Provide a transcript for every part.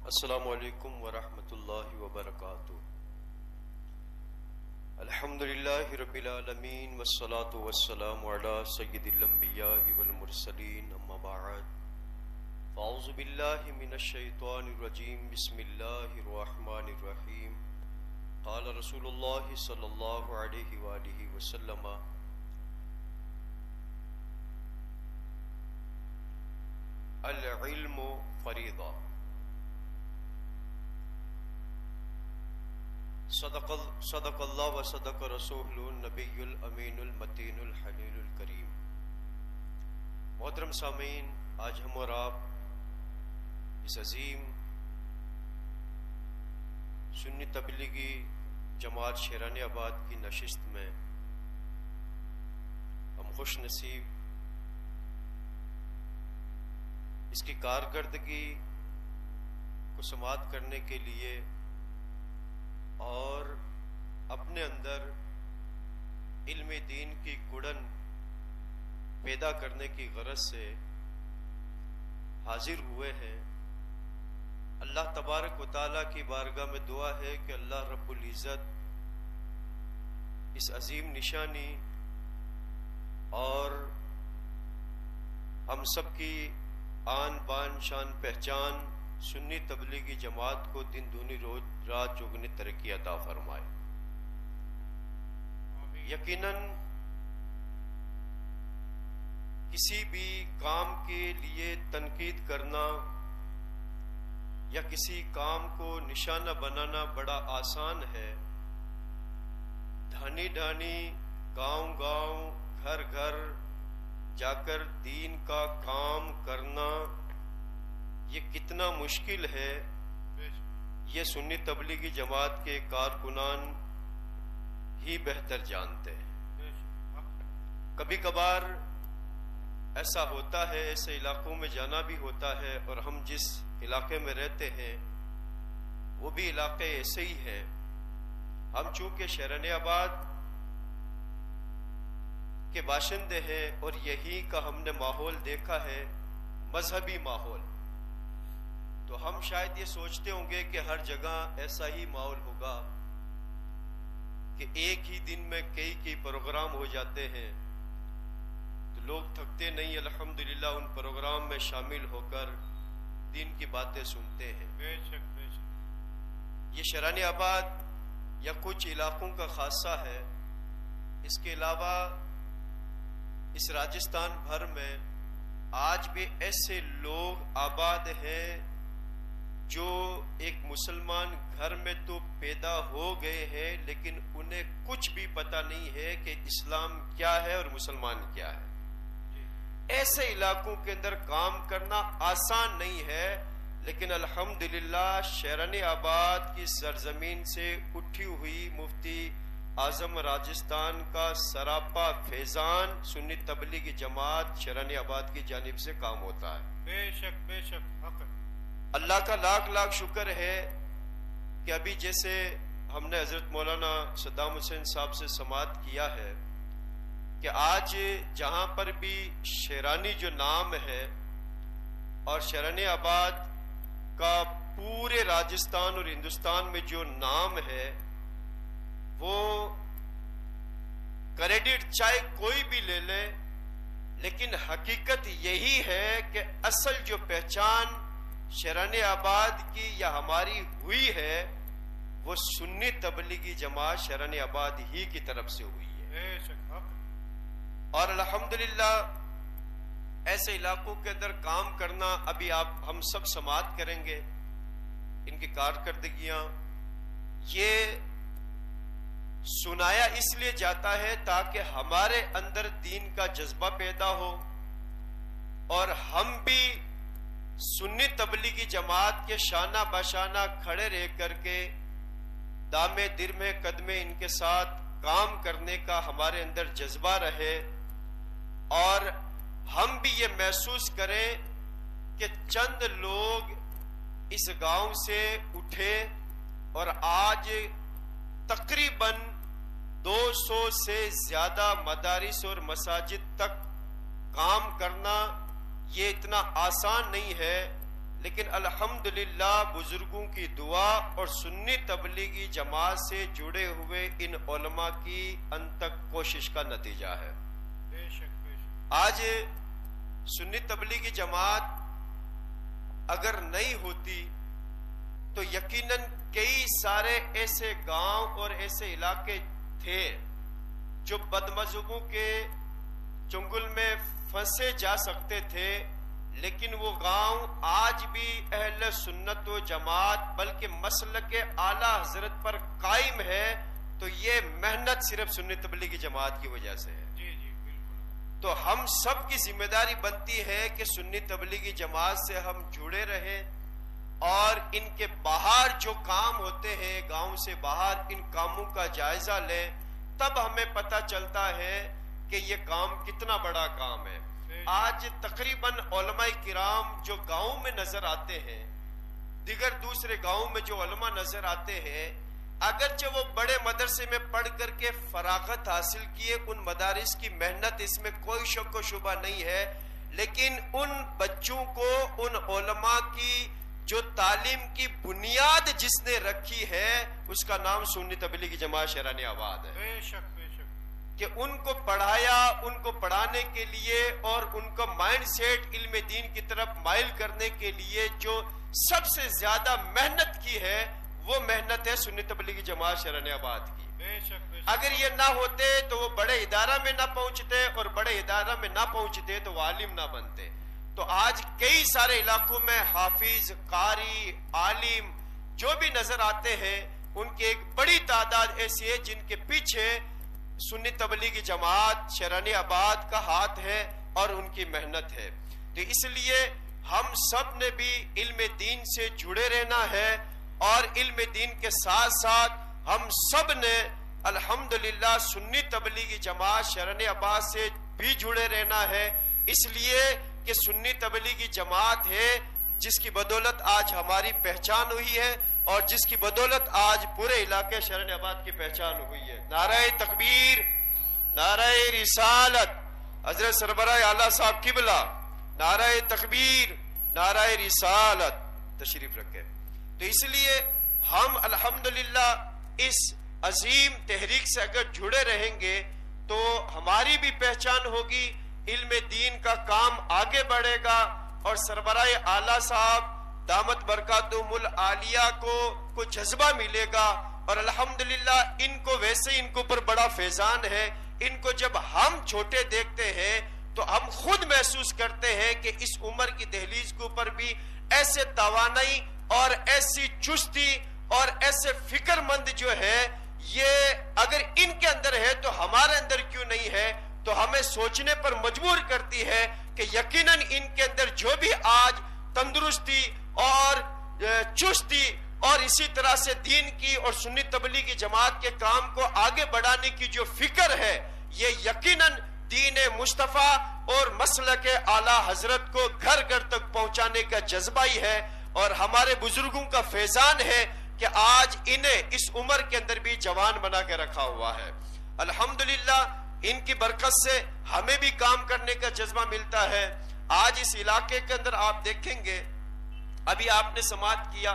السلام علیکم ورحمۃ اللہ وبرکاتہ۔ الحمدللہ رب العالمین والصلاة والسلام علی سید الانبیاء والمرسلین، اما بعد فاعوذ باللہ من الشیطان الرجیم، بسم اللہ الرحمن الرحیم۔ قال رسول اللہ صلی اللہ علیہ وآلہ وسلم: العلم فریضہ۔ صدق اللہ و صدق رسول النبی الامین المتین الحلیل الکریم۔ محترم سامعین، آج ہم اور آپ اس عظیم سنی تبلیغی جماعت شیران آباد کی نشست میں ہم خوش نصیب اس کی کارکردگی کو سماعت کرنے کے لیے اور اپنے اندر علم دین کی گڑن پیدا کرنے کی غرض سے حاضر ہوئے ہیں۔ اللہ تبارک و تعالیٰ کی بارگاہ میں دعا ہے کہ اللہ رب العزت اس عظیم نشانی اور ہم سب کی آن بان شان پہچان سنی تبلیغی جماعت کو دن دونی روز رات چوگنی ترقی عطا فرمائے۔ یقیناً کسی بھی کام کے لیے تنقید کرنا یا کسی کام کو نشانہ بنانا بڑا آسان ہے۔ ڈھانی ڈھانی گاؤں گاؤں گھر گھر جا کر دین کا کام کرنا یہ کتنا مشکل ہے، یہ سنی تبلیغی جماعت کے کارکنان ہی بہتر جانتے ہیں۔ کبھی کبھار ایسا ہوتا ہے، ایسے علاقوں میں جانا بھی ہوتا ہے، اور ہم جس علاقے میں رہتے ہیں وہ بھی علاقے ایسے ہی ہیں۔ ہم چونکہ شیران آباد کے باشندے ہیں اور یہی کا ہم نے ماحول دیکھا ہے، مذہبی ماحول، تو ہم شاید یہ سوچتے ہوں گے کہ ہر جگہ ایسا ہی ماحول ہوگا کہ ایک ہی دن میں کئی پروگرام ہو جاتے ہیں، تو لوگ تھکتے نہیں، الحمدللہ ان پروگرام میں شامل ہو کر دین کی باتیں سنتے ہیں۔ بے شک یہ شیران آباد یا کچھ علاقوں کا خاصہ ہے۔ اس کے علاوہ اس راجستھان بھر میں آج بھی ایسے لوگ آباد ہیں جو ایک مسلمان گھر میں تو پیدا ہو گئے ہیں، لیکن انہیں کچھ بھی پتہ نہیں ہے کہ اسلام کیا ہے اور مسلمان کیا ہے۔ ایسے علاقوں کے اندر کام کرنا آسان نہیں ہے، لیکن الحمدللہ شیران آباد کی سرزمین سے اٹھی ہوئی مفتی اعظم راجستھان کا سراپا فیضان سنی تبلیغی جماعت شیران آباد کی جانب سے کام ہوتا ہے۔ بے شک حق۔ اللہ کا لاکھ لاکھ شکر ہے کہ ابھی جیسے ہم نے حضرت مولانا صدام حسین صاحب سے سماعت کیا ہے کہ آج جہاں پر بھی شیرانی جو نام ہے اور شیران آباد کا پورے راجستھان اور ہندوستان میں جو نام ہے، وہ کریڈٹ چاہے کوئی بھی لے لے، لیکن حقیقت یہی ہے کہ اصل جو پہچان شیران آباد کی یا ہماری ہوئی ہے وہ سنی تبلیغی جماعت شیران آباد ہی کی طرف سے ہوئی ہے۔ اور الحمدللہ ایسے علاقوں کے اندر کام کرنا، ابھی ہم سب سماعت کریں گے ان کی کارکردگیاں، یہ سنایا اس لیے جاتا ہے تاکہ ہمارے اندر دین کا جذبہ پیدا ہو اور ہم بھی سنی تبلیغی جماعت کے شانہ بشانہ کھڑے رہ کر کے دامے درمے قدمے ان کے ساتھ کام کرنے کا ہمارے اندر جذبہ رہے، اور ہم بھی یہ محسوس کریں کہ چند لوگ اس گاؤں سے اٹھے اور آج تقریباً 200 سے زیادہ مدارس اور مساجد تک کام کرنا یہ اتنا آسان نہیں ہے، لیکن الحمدللہ بزرگوں کی دعا اور سنی تبلیغی جماعت سے جڑے ہوئے ان علماء کی انتک کوشش کا نتیجہ ہے۔ بے شک بے شک۔ آج سنی تبلیغی جماعت اگر نہیں ہوتی تو یقیناً کئی سارے ایسے گاؤں اور ایسے علاقے تھے جو بدمذہبوں کے چنگل میں پھنسے جا سکتے تھے، لیکن وہ گاؤں آج بھی اہل سنت و جماعت بلکہ مسلک اعلی حضرت پر قائم ہے، تو یہ محنت صرف سنی تبلیغی جماعت کی وجہ سے ہے۔ جی جی بالکل۔ تو ہم سب کی ذمہ داری بنتی ہے کہ سنی تبلیغی جماعت سے ہم جڑے رہیں اور ان کے باہر جو کام ہوتے ہیں گاؤں سے باہر ان کاموں کا جائزہ لیں، تب ہمیں پتہ چلتا ہے کہ یہ کام کتنا بڑا کام ہے۔ آج تقریباً علماء کرام جو گاؤں میں نظر آتے ہیں، دیگر دوسرے گاؤں میں جو علماء نظر آتے ہیں، اگرچہ وہ بڑے مدرسے میں پڑھ کر کے فراغت حاصل کیے، ان مدارس کی محنت اس میں کوئی شک و شبہ نہیں ہے، لیکن ان بچوں کو ان علماء کی جو تعلیم کی بنیاد جس نے رکھی ہے اس کا نام سنی تبلیغی جماعت شہران آباد ہے۔ بے شک بے شک۔ کہ ان کو پڑھایا، ان کو پڑھانے کے لیے اور ان کا مائنڈ سیٹ علم دین کی طرف مائل کرنے کے لیے جو سب سے زیادہ محنت کی ہے وہ محنت ہے سنی تبلیغی جماعت شہران آباد کی۔ بے شک بے شک۔ اگر یہ نہ ہوتے تو وہ بڑے ادارہ میں نہ پہنچتے، اور بڑے ادارہ میں نہ پہنچتے تو وہ عالم نہ بنتے۔ تو آج کئی سارے علاقوں میں حافظ، قاری، عالم جو بھی نظر آتے ہیں ان کی ایک بڑی تعداد ایسی ہے جن کے پیچھے سنی تبلیغی جماعت شہران آباد کا ہاتھ ہے اور ان کی محنت ہے۔ تو اس لیے ہم سب نے بھی علم دین سے جڑے رہنا ہے، اور علم دین کے ساتھ ساتھ ہم سب نے الحمدللہ سنی تبلیغی جماعت شہران آباد سے بھی جڑے رہنا ہے، اس لیے کہ سنی تبلیغی جماعت ہے جس کی بدولت آج ہماری پہچان ہوئی ہے اور جس کی بدولت آج پورے علاقے شہران آباد کی پہچان ہوئی ہے۔ نعرہ تکبیر، نعرہ رسالت، حضرت سربراہ اعلیٰ صاحب قبلہ، نعرہ تکبیر، نعرہ رسالت، تشریف رکھیں۔ تو اس لیے ہم الحمدللہ اس عظیم تحریک سے اگر جڑے رہیں گے تو ہماری بھی پہچان ہوگی، علم دین کا کام آگے بڑھے گا، اور سربراہ اعلیٰ صاحب دامت برکاتہم العالیہ کو جذبہ ملے گا، اور الحمدللہ ان کو ویسے ان کے اوپر بڑا فیضان ہے۔ ان کو جب ہم چھوٹے دیکھتے ہیں تو ہم خود محسوس کرتے ہیں کہ اس عمر کی دہلیز کے اوپر بھی ایسے توانائی اور ایسی چستی اور ایسے فکر مند جو ہے، یہ اگر ان کے اندر ہے تو ہمارے اندر کیوں نہیں ہے؟ تو ہمیں سوچنے پر مجبور کرتی ہے کہ یقیناً ان کے اندر جو بھی آج تندرستی اور چستی اور اسی طرح سے دین کی اور سنی تبلیغی جماعت کے کام کو آگے بڑھانے کی جو فکر ہے، یہ یقیناً دین مصطفیٰ اور مسلک اعلیٰ حضرت کو گھر گھر تک پہنچانے کا جذبہ ہی ہے، اور ہمارے بزرگوں کا فیضان ہے کہ آج انہیں اس عمر کے اندر بھی جوان بنا کے رکھا ہوا ہے۔ الحمدللہ ان کی برکت سے ہمیں بھی کام کرنے کا جذبہ ملتا ہے۔ آج اس علاقے کے اندر آپ دیکھیں گے، ابھی آپ نے سماعت کیا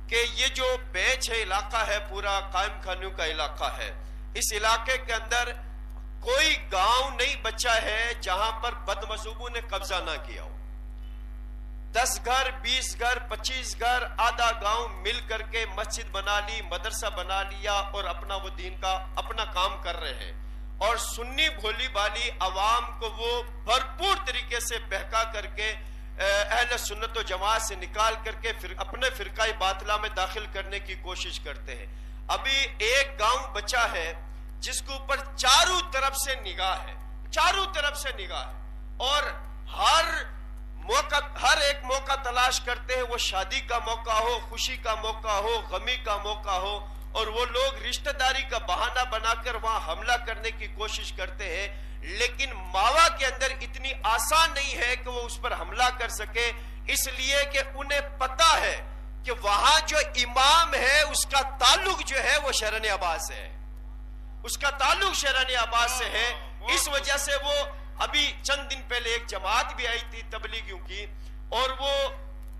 کہ یہ جو بیچ ہے علاقہ ہے، پورا قائم خانیوں کا علاقہ ہے، اس علاقے کے اندر کوئی گاؤں نہیں بچا ہے جہاں پر بدمذہبوں نے قبضہ نہ کیا ہو۔ 10 گھر، 20 گھر، 25 گھر، آدھا گاؤں مل کر کے مسجد بنا لی، مدرسہ بنا لیا اور اپنا وہ دین کا اپنا کام کر رہے ہیں، اور سنی بھولی بالی عوام کو وہ بھرپور طریقے سے بہکا کر کے اہل سنت و جماعت سے نکال کر کے اپنے فرقہ باطلہ میں داخل کرنے کی کوشش کرتے ہیں۔ ابھی ایک گاؤں بچا ہے جس کے اوپر چاروں طرف سے نگاہ ہے، چاروں طرف سے نگاہ ہے، اور ہر ایک موقع تلاش کرتے ہیں، وہ شادی کا موقع ہو، خوشی کا موقع ہو، غمی کا موقع ہو، اور وہ لوگ رشتہ داری کا بہانہ بنا کر وہاں حملہ کرنے کی کوشش کرتے ہیں، لیکن ماوا کے اندر اتنی آسان نہیں ہے کہ وہ اس پر حملہ کر سکے، اس لیے کہ انہیں پتا ہے کہ وہاں جو امام ہے اس کا تعلق جو ہے وہ شہران آباد سے ہے، اس کا تعلق شہران آباد سے ہے۔ اس وجہ سے وہ ابھی چند دن پہلے ایک جماعت بھی آئی تھی تبلیغیوں کی، اور وہ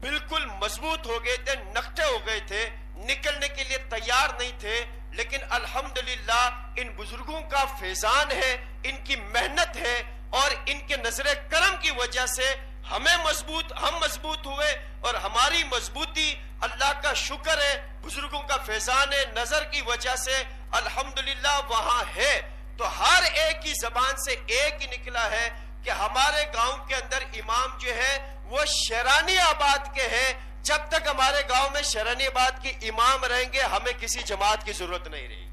بالکل مضبوط ہو گئے تھے، نکٹے ہو گئے تھے، نکلنے کے لیے تیار نہیں تھے، لیکن الحمدللہ ان بزرگوں کا فیضان ہے، ان کی محنت ہے، اور ان کے نظر کرم کی وجہ سے ہم مضبوط ہوئے، اور ہماری مضبوطی اللہ کا شکر ہے، بزرگوں کا فیضان ہے، نظر کی وجہ سے الحمدللہ وہاں ہے۔ تو ہر ایک کی زبان سے ایک ہی نکلا ہے کہ ہمارے گاؤں کے اندر امام جو ہے وہ شیرانی آباد کے ہیں، جب تک ہمارے گاؤں میں شیرانی آباد کے امام رہیں گے ہمیں کسی جماعت کی ضرورت نہیں رہے گی،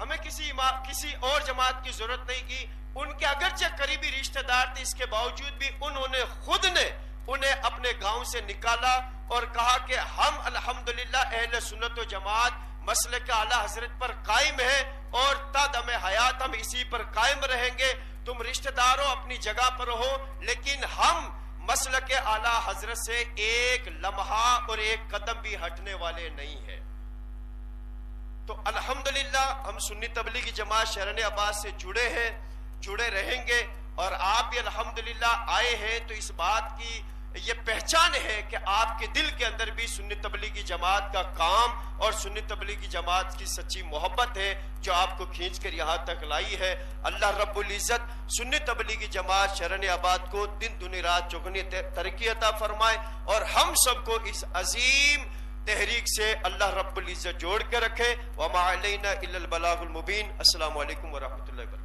ہمیں کسی اور جماعت کی ضرورت نہیں کی۔ ان کے اگرچہ قریبی رشتہ دار تھے، اس کے باوجود بھی انہوں نے خود نے انہیں اپنے گاؤں سے نکالا اور کہا کہ ہم الحمدللہ اہل سنت و جماعت مسلک اعلی حضرت پر قائم ہیں، اور تا دم حیات ہم اسی پر قائم رہیں گے۔ تم رشتہ داروں اپنی جگہ پر ہو، لیکن ہم مسلک اعلی حضرت سے ایک لمحہ اور ایک قدم بھی ہٹنے والے نہیں ہیں۔ تو الحمدللہ ہم سنی تبلیغی جماعت شیرانی آباد سے جڑے ہیں، جڑے رہیں گے، اور آپ بھی الحمدللہ آئے ہیں تو اس بات کی یہ پہچان ہے کہ آپ کے دل کے اندر بھی سنی تبلیغی جماعت کا کام اور سنی تبلیغی جماعت کی سچی محبت ہے جو آپ کو کھینچ کر یہاں تک لائی ہے۔ اللہ رب العزت سنی تبلیغی جماعت شیرانی آباد کو دن دنی رات چوگنی ترقی عطا فرمائے، اور ہم سب کو اس عظیم تحریک سے اللہ رب العزت جوڑ کے رکھے۔ وما علینا الا البلاغ المبین۔ السلام علیکم ورحمۃ اللہ وبرکاتہ۔